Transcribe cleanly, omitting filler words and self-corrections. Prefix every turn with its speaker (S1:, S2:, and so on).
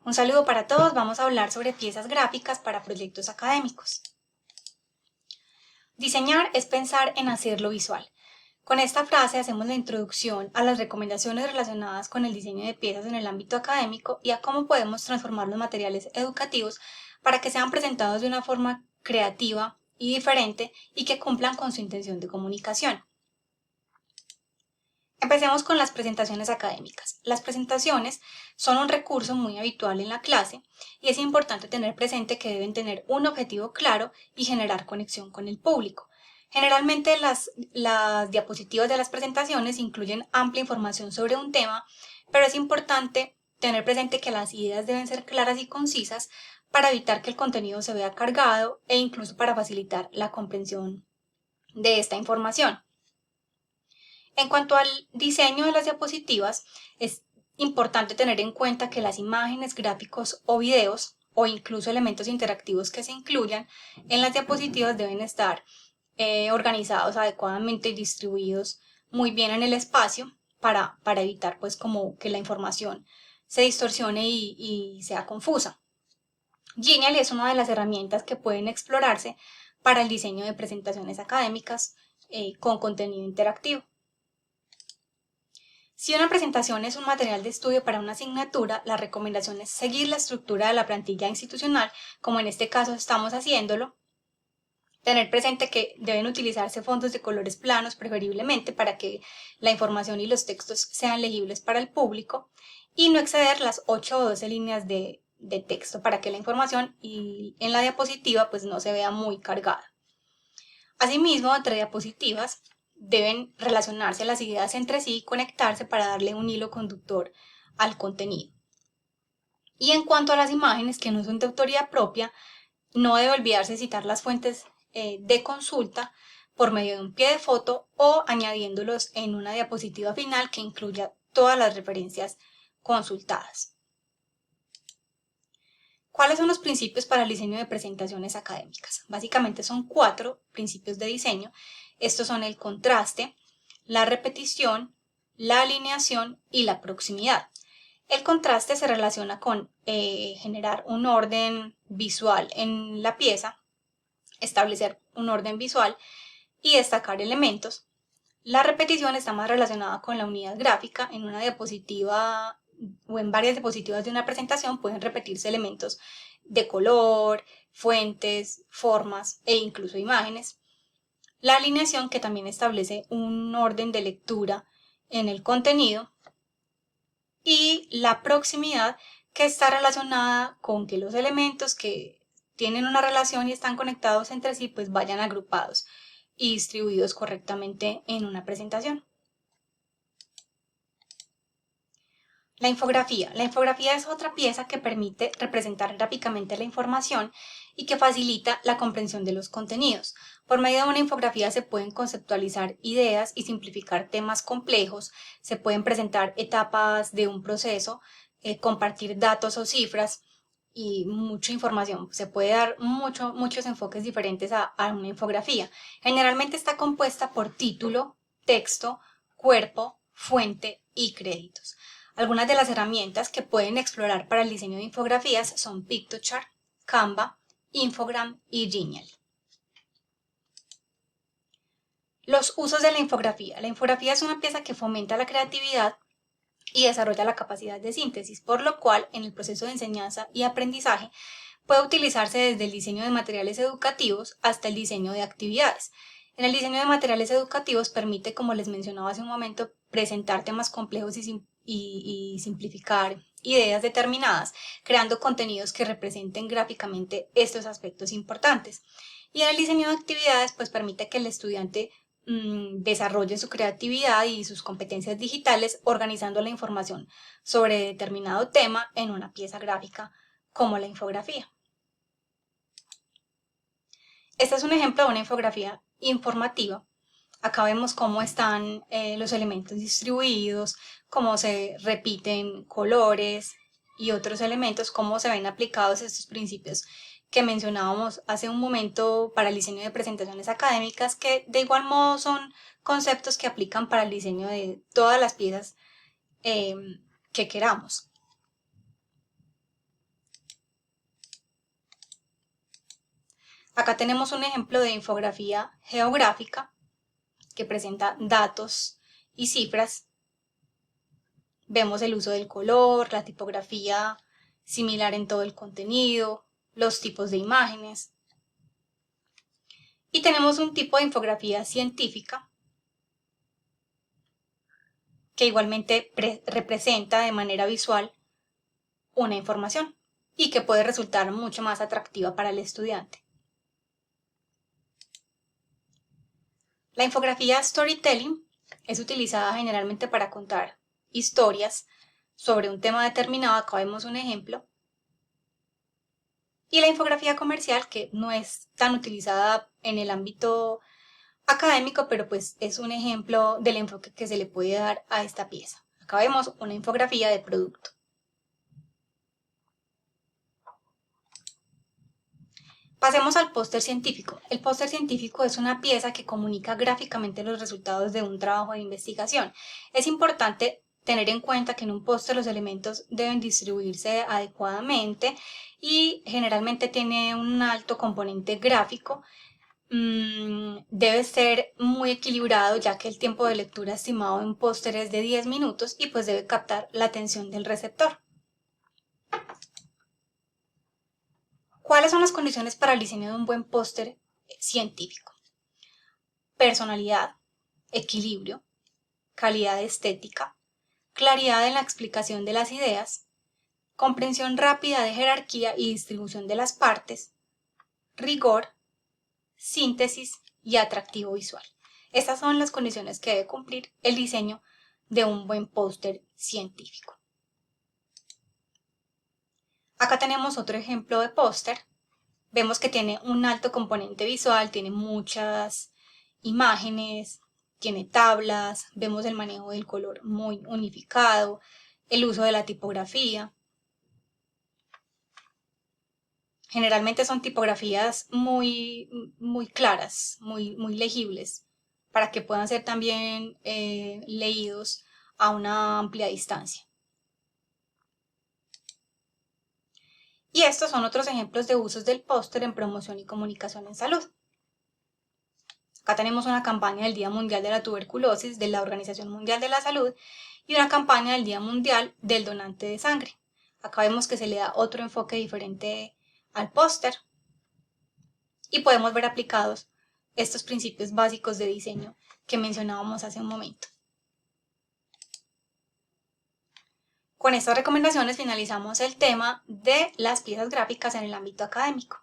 S1: Un saludo para todos, vamos a hablar sobre piezas gráficas para proyectos académicos. Diseñar es pensar en hacerlo visual. Con esta frase hacemos la introducción a las recomendaciones relacionadas con el diseño de piezas en el ámbito académico y a cómo podemos transformar los materiales educativos para que sean presentados de una forma creativa y diferente y que cumplan con su intención de comunicación. Empecemos con las presentaciones académicas. Las presentaciones son un recurso muy habitual en la clase y es importante tener presente que deben tener un objetivo claro y generar conexión con el público. Generalmente las diapositivas de las presentaciones incluyen amplia información sobre un tema, pero es importante tener presente que las ideas deben ser claras y concisas para evitar que el contenido se vea cargado e incluso para facilitar la comprensión de esta información. En cuanto al diseño de las diapositivas, es importante tener en cuenta que las imágenes, gráficos o videos o incluso elementos interactivos que se incluyan en las diapositivas deben estar organizados adecuadamente y distribuidos muy bien en el espacio para evitar pues como que la información se distorsione y sea confusa. Genial es una de las herramientas que pueden explorarse para el diseño de presentaciones académicas con contenido interactivo. Si una presentación es un material de estudio para una asignatura, la recomendación es seguir la estructura de la plantilla institucional, como en este caso estamos haciéndolo. Tener presente que deben utilizarse fondos de colores planos preferiblemente para que la información y los textos sean legibles para el público y no exceder las 8 o 12 líneas de texto para que la información en la diapositiva pues no se vea muy cargada. Asimismo, entre diapositivas deben relacionarse las ideas entre sí y conectarse para darle un hilo conductor al contenido. Y en cuanto a las imágenes que no son de autoría propia, no debe olvidarse citar las fuentes de consulta por medio de un pie de foto o añadiéndolos en una diapositiva final que incluya todas las referencias consultadas. ¿Cuáles son los principios para el diseño de presentaciones académicas? Básicamente son 4 principios de diseño. Estos son el contraste, la repetición, la alineación y la proximidad. El contraste se relaciona con generar un orden visual en la pieza, establecer un orden visual y destacar elementos. La repetición está más relacionada con la unidad gráfica. En una diapositiva o en varias diapositivas de una presentación pueden repetirse elementos de color, fuentes, formas e incluso imágenes. La alineación, que también establece un orden de lectura en el contenido. Y la proximidad, que está relacionada con que los elementos que tienen una relación y están conectados entre sí pues vayan agrupados y distribuidos correctamente en una presentación. La infografía. La infografía es otra pieza que permite representar gráficamente la información y que facilita la comprensión de los contenidos. Por medio de una infografía se pueden conceptualizar ideas y simplificar temas complejos, se pueden presentar etapas de un proceso, compartir datos o cifras y mucha información. Se puede dar muchos enfoques diferentes a una infografía. Generalmente está compuesta por título, texto, cuerpo, fuente y créditos. Algunas de las herramientas que pueden explorar para el diseño de infografías son Piktochart, Canva, Infogram y Genial. Los usos de la infografía. La infografía es una pieza que fomenta la creatividad y desarrolla la capacidad de síntesis, por lo cual en el proceso de enseñanza y aprendizaje puede utilizarse desde el diseño de materiales educativos hasta el diseño de actividades. En el diseño de materiales educativos permite, como les mencionaba hace un momento, presentar temas complejos y simplificar ideas determinadas, creando contenidos que representen gráficamente estos aspectos importantes. Y en el diseño de actividades, pues permite que el estudiante desarrolle su creatividad y sus competencias digitales organizando la información sobre determinado tema en una pieza gráfica como la infografía. Este es un ejemplo de una infografía informativa. Acá vemos cómo están los elementos distribuidos, cómo se repiten colores y otros elementos, cómo se ven aplicados estos principios que mencionábamos hace un momento para el diseño de presentaciones académicas, que de igual modo son conceptos que aplican para el diseño de todas las piezas que queramos. Acá tenemos un ejemplo de infografía geográfica que presenta datos y cifras. Vemos el uso del color, la tipografía similar en todo el contenido, los tipos de imágenes. Y tenemos un tipo de infografía científica que igualmente representa de manera visual una información y que puede resultar mucho más atractiva para el estudiante. La infografía storytelling es utilizada generalmente para contar historias sobre un tema determinado. Acá vemos un ejemplo. Y la infografía comercial, que no es tan utilizada en el ámbito académico, pero pues es un ejemplo del enfoque que se le puede dar a esta pieza. Acá vemos una infografía de producto. Pasemos al póster científico. El póster científico es una pieza que comunica gráficamente los resultados de un trabajo de investigación. Es importante tener en cuenta que en un póster los elementos deben distribuirse adecuadamente y generalmente tiene un alto componente gráfico. Debe ser muy equilibrado, ya que el tiempo de lectura estimado en un póster es de 10 minutos y pues debe captar la atención del receptor. ¿Cuáles son las condiciones para el diseño de un buen póster científico? Personalidad, equilibrio, calidad estética, claridad en la explicación de las ideas, comprensión rápida de jerarquía y distribución de las partes, rigor, síntesis y atractivo visual. Estas son las condiciones que debe cumplir el diseño de un buen póster científico. Acá tenemos otro ejemplo de póster. Vemos que tiene un alto componente visual, tiene muchas imágenes, tiene tablas, vemos el manejo del color muy unificado, el uso de la tipografía. Generalmente son tipografías muy claras, muy legibles, para que puedan ser también leídos a una amplia distancia. Y estos son otros ejemplos de usos del póster en promoción y comunicación en salud. Acá tenemos una campaña del Día Mundial de la Tuberculosis de la Organización Mundial de la Salud y una campaña del Día Mundial del Donante de Sangre. Acá vemos que se le da otro enfoque diferente al póster y podemos ver aplicados estos principios básicos de diseño que mencionábamos hace un momento. Con estas recomendaciones finalizamos el tema de las piezas gráficas en el ámbito académico.